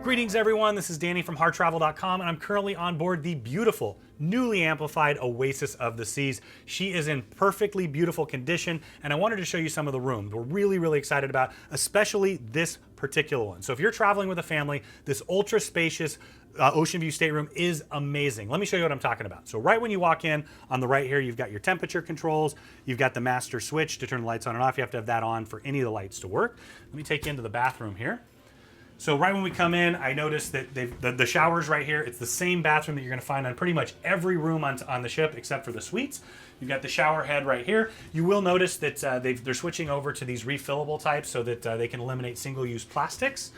Greetings everyone, this is Danny from hartravel.com and I'm currently on board the beautiful, newly amplified Oasis of the Seas. She is in perfectly beautiful condition and I wanted to show you some of the rooms we're really excited about, especially this particular one. So if you're traveling with a family, this ultra spacious Ocean View stateroom is amazing. Let me show you what I'm talking about. So right when you walk in, on the right here, you've got your temperature controls, you've got the master switch to turn the lights on and off. You have to have that on for any of the lights to work. Let me take you into the bathroom here. So right when we come in, I noticed that the shower's right here. It's the same bathroom that you're gonna find on pretty much every room on the ship except for the suites. You've got the shower head right here. You will notice that they're switching over to these refillable types so that they can eliminate single-use plastics.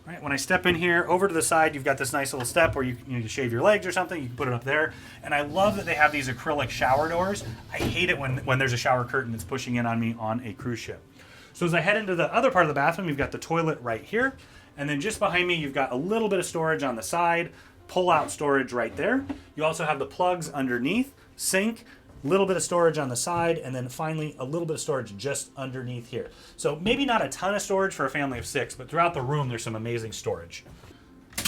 Right, when I step in here, over to the side, you've got this nice little step where you need to shave your legs or something, you can put it up there. And I love that they have these acrylic shower doors. I hate it when there's a shower curtain that's pushing in on me on a cruise ship. So as I head into the other part of the bathroom, you've got the toilet right here. And then just behind me, you've got a little bit of storage on the side, pull-out storage right there. You also have the plugs underneath, sink, a little bit of storage on the side, and then finally a little bit of storage just underneath here. So maybe not a ton of storage for a family of 6, but throughout the room there's some amazing storage.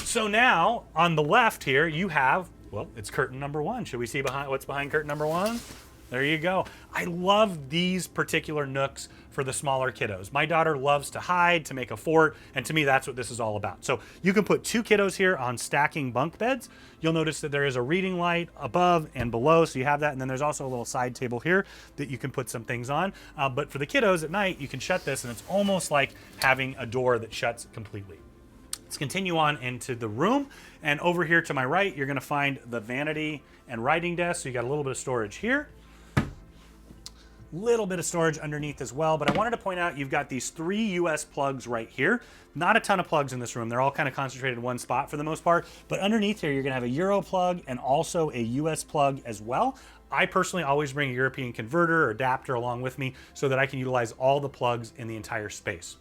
So now on the left here you have, well, it's curtain number 1. Should we see what's behind curtain number 1? There you go. I love these particular nooks for the smaller kiddos. My daughter loves to hide, to make a fort, and to me that's what this is all about. So you can put 2 kiddos here on stacking bunk beds. You'll notice that there is a reading light above and below, so you have that, and then there's also a little side table here that you can put some things on. But for the kiddos at night, you can shut this, and it's almost like having a door that shuts completely. Let's continue on into the room, and over here to my right, you're gonna find the vanity and writing desk, so you got a little bit of storage here. Little bit of storage underneath as well, but I wanted to point out you've got these 3 US plugs right here. Not a ton of plugs in this room. They're all kind of concentrated in one spot for the most part, but underneath here you're gonna have a Euro plug and also a US plug as well. I personally always bring a European converter or adapter along with me so that I can utilize all the plugs in the entire space.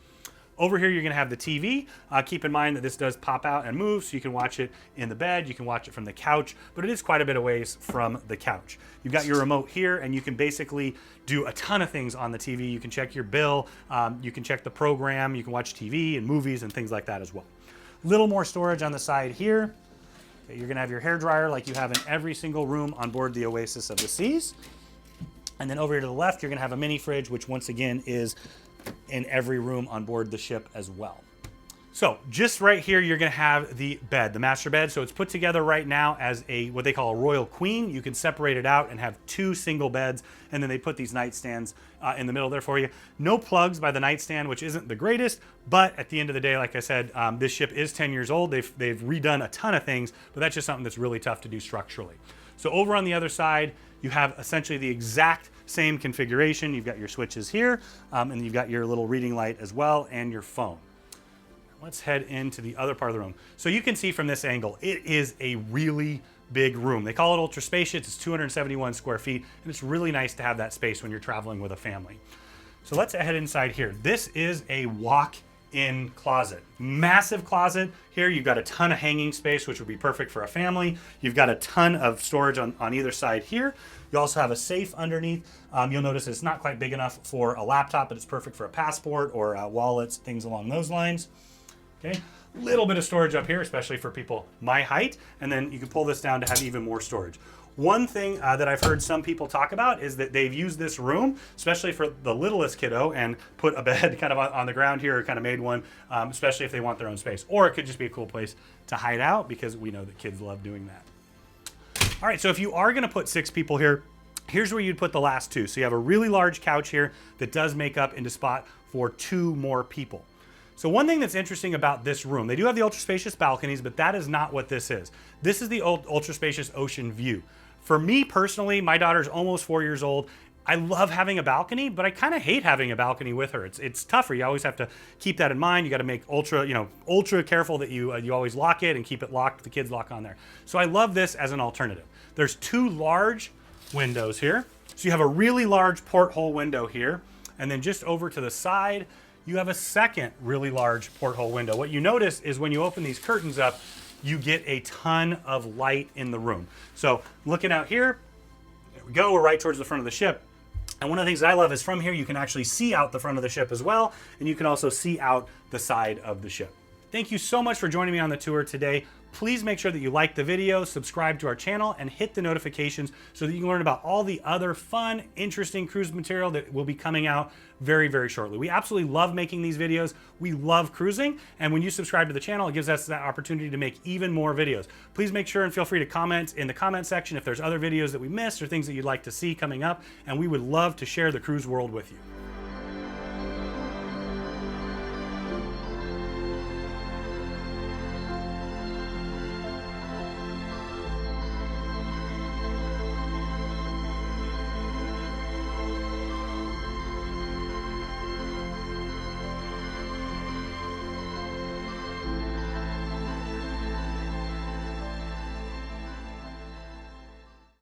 Over here, you're gonna have the TV. Keep in mind that this does pop out and move, so you can watch it in the bed, you can watch it from the couch, but it is quite a bit of ways from the couch. You've got your remote here, and you can basically do a ton of things on the TV. You can check your bill, you can check the program, you can watch TV and movies and things like that as well. Little more storage on the side here. Okay, you're gonna have your hair dryer like you have in every single room on board the Oasis of the Seas. And then over here to the left, you're gonna have a mini fridge, which once again is in every room on board the ship as well. So just right here, you're gonna have the bed, the master bed. So it's put together right now as what they call a royal queen. You can separate it out and have 2 single beds, and then they put these nightstands in the middle there for you. No plugs by the nightstand, which isn't the greatest, but at the end of the day, like I said, this ship is 10 years old. They've redone a ton of things, but that's just something that's really tough to do structurally. So over on the other side, you have essentially the exact same configuration. You've got your switches here, and you've got your little reading light as well, and your phone. Let's head into the other part of the room. So you can see from this angle, it is a really big room. They call it ultra spacious. It's 271 square feet, and it's really nice to have that space when you're traveling with a family. So let's head inside here. This is a walk-in closet. Massive closet here. You've got a ton of hanging space, which would be perfect for a family. You've got a ton of storage on either side here. You also have a safe underneath. You'll notice it's not quite big enough for a laptop, but it's perfect for a passport or wallets, things along those lines. Okay, little bit of storage up here, especially for people my height, and then you can pull this down to have even more storage. One thing that I've heard some people talk about is that they've used this room, especially for the littlest kiddo, and put a bed kind of on the ground here, or kind of made one, especially if they want their own space. Or it could just be a cool place to hide out, because we know that kids love doing that. All right, so if you are gonna put 6 people here, here's where you'd put the last 2. So you have a really large couch here that does make up into spot for 2 more people. So one thing that's interesting about this room, they do have the ultra spacious balconies, but that is not what this is. This is the Ultra Spacious Ocean View. For me personally, my daughter's almost 4 years old. I love having a balcony, but I kind of hate having a balcony with her. It's tougher. You always have to keep that in mind. You got to make ultra careful that you always lock it and keep it locked. The kids lock on there. So I love this as an alternative. There's 2 large windows here. So you have a really large porthole window here, and then just over to the side, you have a second really large porthole window. What you notice is when you open these curtains up, you get a ton of light in the room. So looking out here, there we go, we're right towards the front of the ship. And one of the things that I love is from here, you can actually see out the front of the ship as well, and you can also see out the side of the ship. Thank you so much for joining me on the tour today. Please make sure that you like the video, subscribe to our channel, and hit the notifications so that you can learn about all the other fun, interesting cruise material that will be coming out very, very shortly. We absolutely love making these videos. We love cruising, and when you subscribe to the channel, it gives us that opportunity to make even more videos. Please make sure and feel free to comment in the comment section if there's other videos that we missed or things that you'd like to see coming up, and we would love to share the cruise world with you.